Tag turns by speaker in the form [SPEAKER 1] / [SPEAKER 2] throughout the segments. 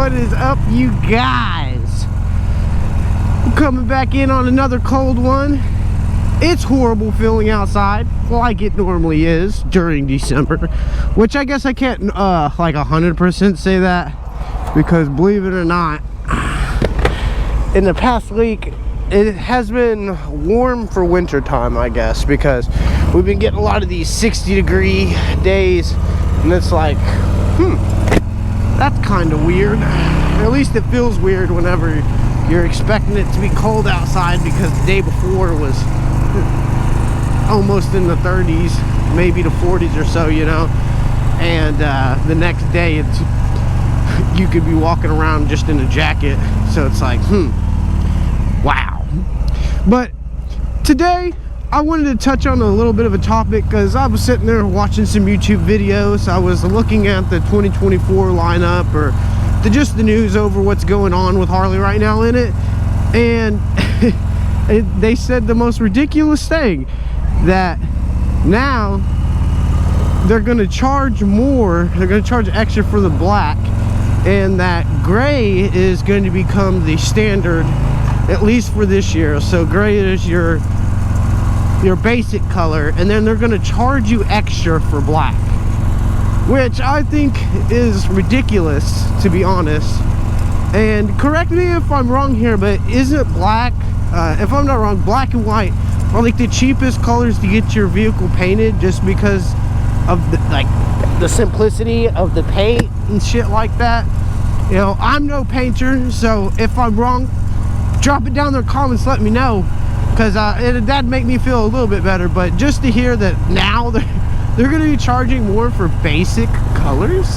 [SPEAKER 1] What is up, you guys? I'm coming back in on another cold one. It's horrible feeling outside, like it normally is during December, which I guess I can't like 100% say that, because believe it or not, in the past week it has been warm for winter time, I guess, because we've been getting a lot of these 60-degree days, and it's like, that's kind of weird. At least it feels weird whenever you're expecting it to be cold outside, because the day before was almost in the 30s, maybe the 40s or so, you know, and the next day it's, you could be walking around just in a jacket. So it's like, wow. But today I wanted to touch on a little bit of a topic, because I was sitting there watching some YouTube videos. I was looking at the 2024 lineup, or just the news over what's going on with Harley right now in it, and they said the most ridiculous thing, that now they're going to charge more, they're going to charge extra for the black, and that gray is going to become the standard, at least for this year. So gray is your basic color, and then they're going to charge you extra for black, which I think is ridiculous, to be honest. And correct me if I'm wrong here, but isn't black, if I'm not wrong, black and white are like the cheapest colors to get your vehicle painted, just because of the simplicity of the paint and shit like that. You know, I'm no painter, so if I'm wrong, drop it down in the comments, let me know, because that'd make me feel a little bit better. But just to hear that now they're going to be charging more for basic colors,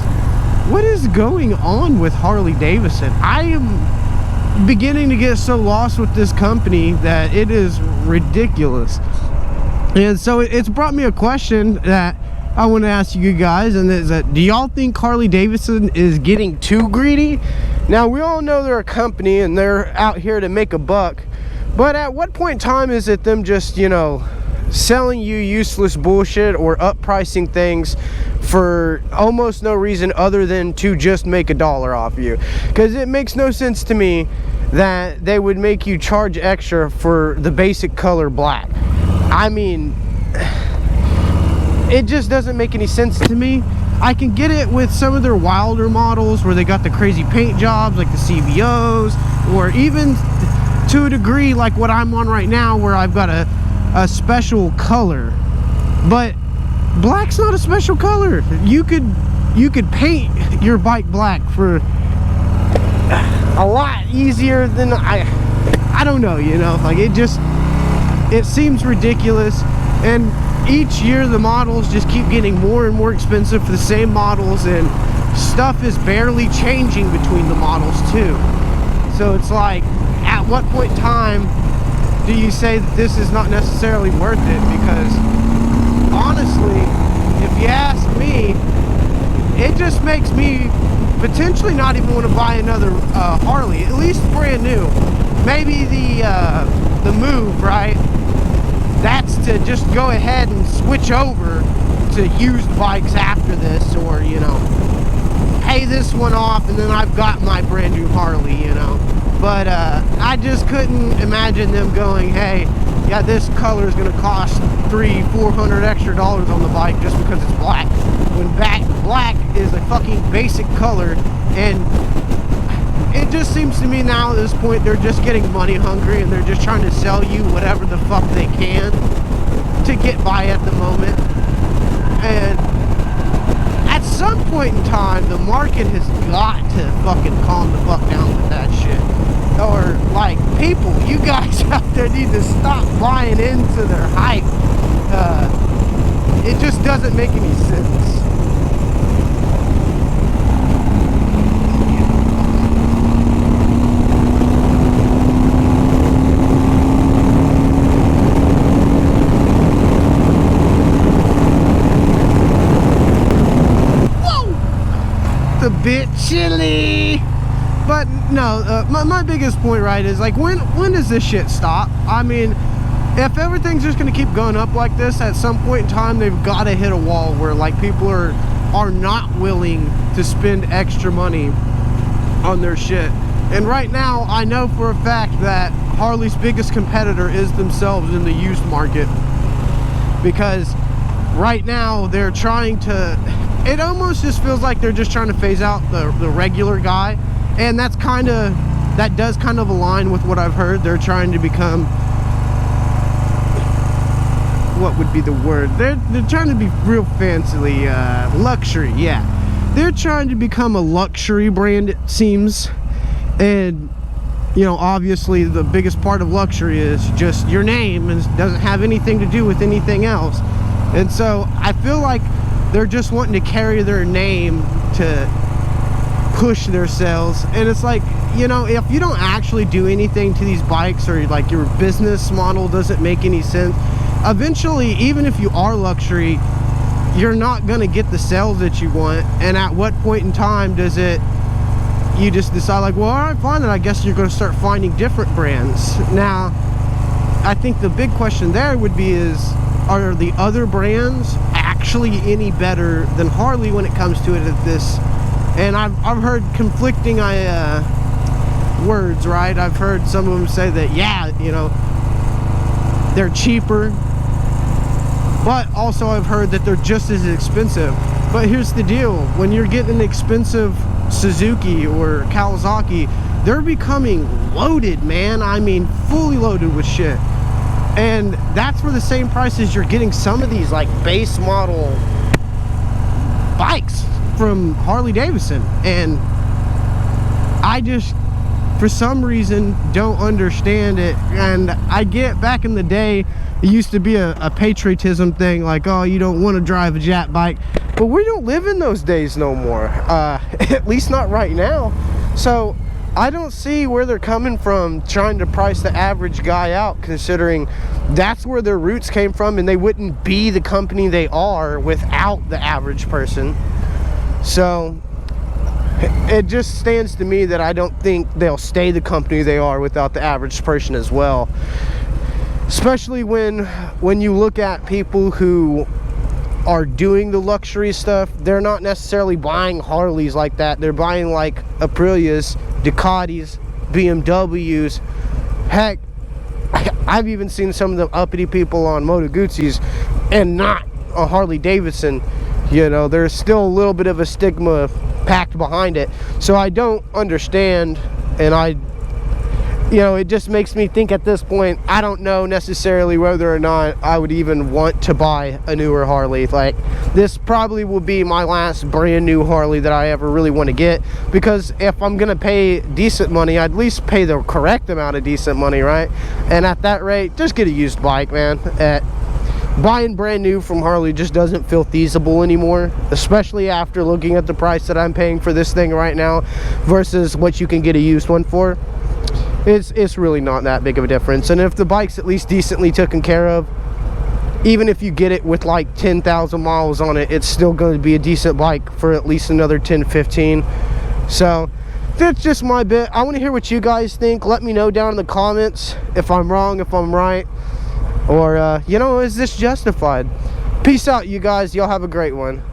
[SPEAKER 1] what is going on with Harley Davidson? I am beginning to get so lost with this company that it is ridiculous. And so it's brought me a question that I want to ask you guys, and is that, do y'all think Harley Davidson is getting too greedy? Now, we all know they're a company and they're out here to make a buck, but at what point in time is it them just, you know, selling you useless bullshit or uppricing things for almost no reason other than to just make $1 off you? Because it makes no sense to me that they would make you charge extra for the basic color black. I mean, it just doesn't make any sense to me. I can get it with some of their wilder models where they got the crazy paint jobs like the CVOs, or even to a degree like what I'm on right now, where I've got a special color. But black's not a special color. You could paint your bike black for a lot easier than I don't know, you know, like it seems ridiculous. And each year the models just keep getting more and more expensive for the same models, and stuff is barely changing between the models too. So it's like, at what point in time do you say that this is not necessarily worth it? Because honestly, if you ask me, it just makes me potentially not even want to buy another Harley, at least brand new. Maybe the move, right? That's to just go ahead and switch over to used bikes after this, or, you know, pay this one off and then I've got my brand new Harley, you know. But I just couldn't imagine them going, hey, yeah, this color is going to cost $300-400 extra on the bike just because it's black, when black is a fucking basic color. And it just seems to me now at this point they're just getting money hungry, and they're just trying to sell you whatever the fuck they can to get by at the moment. And at some point in time, the market has got to fucking calm the fuck down with that shit. Or, like, people, you guys out there need to stop buying into their hype. It just doesn't make any sense. A bit chilly, but no, my biggest point, right, is like, when does this shit stop? I mean, if everything's just going to keep going up like this, at some point in time they've got to hit a wall where, like, people are not willing to spend extra money on their shit. And right now, I know for a fact that Harley's biggest competitor is themselves in the used market, because right now they're trying to, it almost just feels like they're just trying to phase out the regular guy, and that does kind of align with what I've heard. They're trying to become, what would be the word? They're trying to be real fancily luxury. Yeah, they're trying to become a luxury brand, it seems. And you know, obviously the biggest part of luxury is just your name, and doesn't have anything to do with anything else. And so I feel like they're just wanting to carry their name to push their sales. And it's like, you know, if you don't actually do anything to these bikes, or like your business model doesn't make any sense, eventually, even if you are luxury, you're not going to get the sales that you want. And at what point in time does it, you just decide like, well, all right, fine, then I guess you're going to start finding different brands. Now, I think the big question there would be is, are the other brands actually any better than Harley when it comes to it at this? And I've heard conflicting words, right? I've heard some of them say that, yeah, you know, they're cheaper, but also I've heard that they're just as expensive. But here's the deal, when you're getting an expensive Suzuki or Kawasaki, they're becoming loaded, man. I mean, fully loaded with shit. And that's for the same price as you're getting some of these like base model bikes from Harley Davidson. And I just, for some reason, don't understand it. And I get, back in the day, it used to be a patriotism thing, like, oh, you don't want to drive a Jap bike. But we don't live in those days no more, at least not right now. So I don't see where they're coming from trying to price the average guy out, considering that's where their roots came from, and they wouldn't be the company they are without the average person. So it just stands to me that I don't think they'll stay the company they are without the average person as well. Especially when you look at people who are doing the luxury stuff, they're not necessarily buying Harleys like that. They're buying like Aprilias, Ducatis, BMWs. Heck, I've even seen some of the uppity people on Moto Guzzis and not a Harley Davidson. You know, there's still a little bit of a stigma packed behind it. So I don't understand, and you know, it just makes me think at this point, I don't know necessarily whether or not I would even want to buy a newer Harley. Like, this probably will be my last brand new Harley that I ever really want to get, because if I'm gonna pay decent money, I'd at least pay the correct amount of decent money, right? And at that rate, just get a used bike, man. Buying brand new from Harley just doesn't feel feasible anymore, especially after looking at the price that I'm paying for this thing right now versus what you can get a used one for. It's really not that big of a difference. And if the bike's at least decently taken care of, even if you get it with like 10,000 miles on it, it's still going to be a decent bike for at least another 10-15. So that's just my bit. I want to hear what you guys think. Let me know down in the comments if I'm wrong, if I'm right, or you know, is this justified? Peace out, you guys. Y'all have a great one.